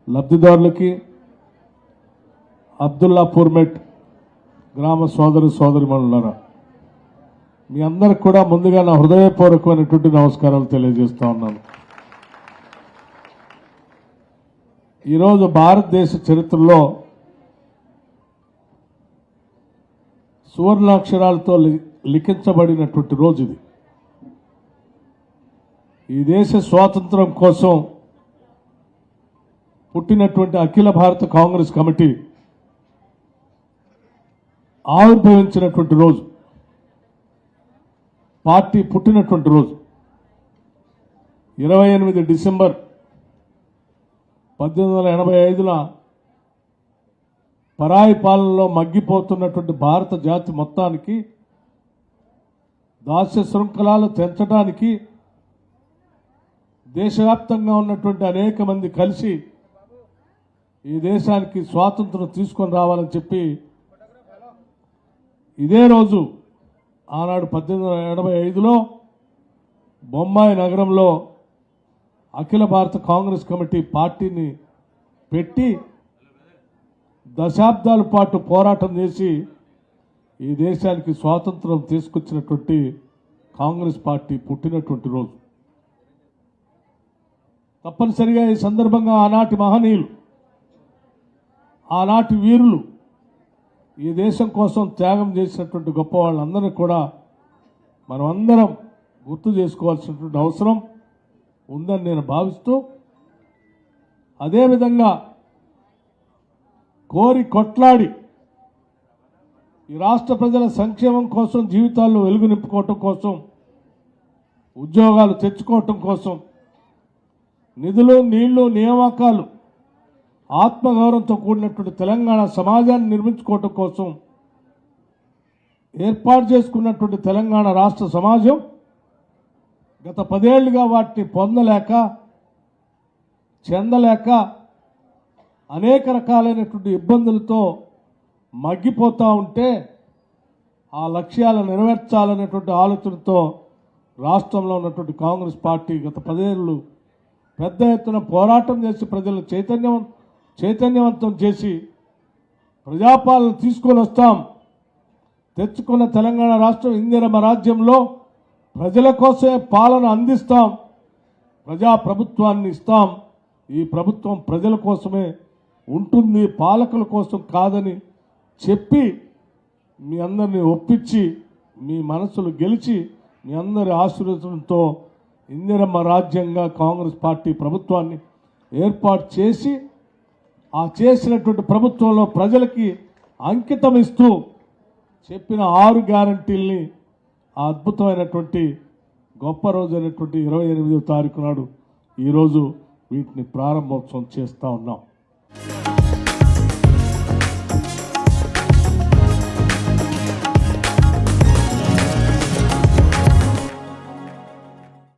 లబ్ధిదారులకి అబ్దుల్లాపూర్ మెట్ గ్రామ సోదరు సోదరిమణులారా, మీ అందరికి కూడా ముందుగా నా హృదయపూర్వకమైనటువంటి నమస్కారాలు తెలియజేస్తా ఉన్నాను. ఈరోజు భారతదేశ చరిత్రలో సువర్ణాక్షరాలతో లిఖించబడినటువంటి రోజు ఇది. ఈ దేశ స్వాతంత్రం కోసం పుట్టినటువంటి అఖిల భారత కాంగ్రెస్ కమిటీ ఆవిర్భవించినటువంటి రోజు, పార్టీ పుట్టినటువంటి రోజు 28 డిసెంబర్ 1885న పరాయి పాలనలో మగ్గిపోతున్నటువంటి భారత జాతి మొత్తానికి దాస్య శృంఖలాలు తెంచడానికి దేశవ్యాప్తంగా ఉన్నటువంటి అనేక మంది కలిసి ఈ దేశానికి స్వాతంత్రం తీసుకొని రావాలని చెప్పి ఇదే రోజు ఆనాడు 1885లో బొంబాయి నగరంలో అఖిల భారత కాంగ్రెస్ కమిటీ పార్టీని పెట్టి దశాబ్దాల పాటు పోరాటం చేసి ఈ దేశానికి స్వాతంత్రం తీసుకొచ్చినటువంటి కాంగ్రెస్ పార్టీ పుట్టినటువంటి రోజు. తప్పనిసరిగా ఈ సందర్భంగా ఆనాటి మహనీయులు, ఆనాటి వీరులు, ఈ దేశం కోసం త్యాగం చేసినటువంటి గొప్ప వాళ్ళందరినీ కూడా మనం అందరం గుర్తు చేసుకోవాల్సినటువంటి అవసరం ఉందని నేను భావిస్తూ, అదేవిధంగా కోరి కొట్లాడి ఈ రాష్ట్ర ప్రజల సంక్షేమం కోసం, జీవితాల్లో వెలుగు నింపుకోవటం కోసం, ఉద్యోగాలు తెచ్చుకోవటం కోసం, నిధులు, నీళ్లు, నియామకాలు, ఆత్మగౌరవంతో కూడినటువంటి తెలంగాణ సమాజాన్ని నిర్మించుకోవటం కోసం ఏర్పాటు చేసుకున్నటువంటి తెలంగాణ రాష్ట్ర సమాజం గత 10 ఏళ్లుగా వాటిని పొందలేక, చెందలేక అనేక రకాలైనటువంటి ఇబ్బందులతో మగ్గిపోతూ ఉంటే, ఆ లక్ష్యాలను నెరవేర్చాలనేటువంటి ఆలోచనతో రాష్ట్రంలో ఉన్నటువంటి కాంగ్రెస్ పార్టీ గత 10 ఏళ్ళు పెద్ద ఎత్తున పోరాటం చేసి ప్రజలు చైతన్యవంతం చేసి ప్రజాపాలన తీసుకొని వస్తాం, తెచ్చుకున్న తెలంగాణ రాష్ట్రం ఇందిరమ్మ రాజ్యంలో ప్రజల కోసమే పాలన అందిస్తాం, ప్రజాప్రభుత్వాన్ని ఇస్తాం, ఈ ప్రభుత్వం ప్రజల కోసమే ఉంటుంది, పాలకుల కోసం కాదని చెప్పి మీ అందరినీ ఒప్పించి, మీ మనసులు గెలిచి, మీ అందరి ఆశీర్వచనంతో ఇందిరమ్మ రాజ్యంగా కాంగ్రెస్ పార్టీ ప్రభుత్వాన్ని ఏర్పాటు చేసి, ఆ చేసినటువంటి ప్రభుత్వంలో ప్రజలకి అంకితం ఇస్తూ చెప్పిన 6 గ్యారంటీల్ని ఆ అద్భుతమైనటువంటి గొప్ప రోజు అయినటువంటి 28వ తారీఖు నాడు ఈరోజు వీటిని ప్రారంభోత్సవం చేస్తూ ఉన్నాం.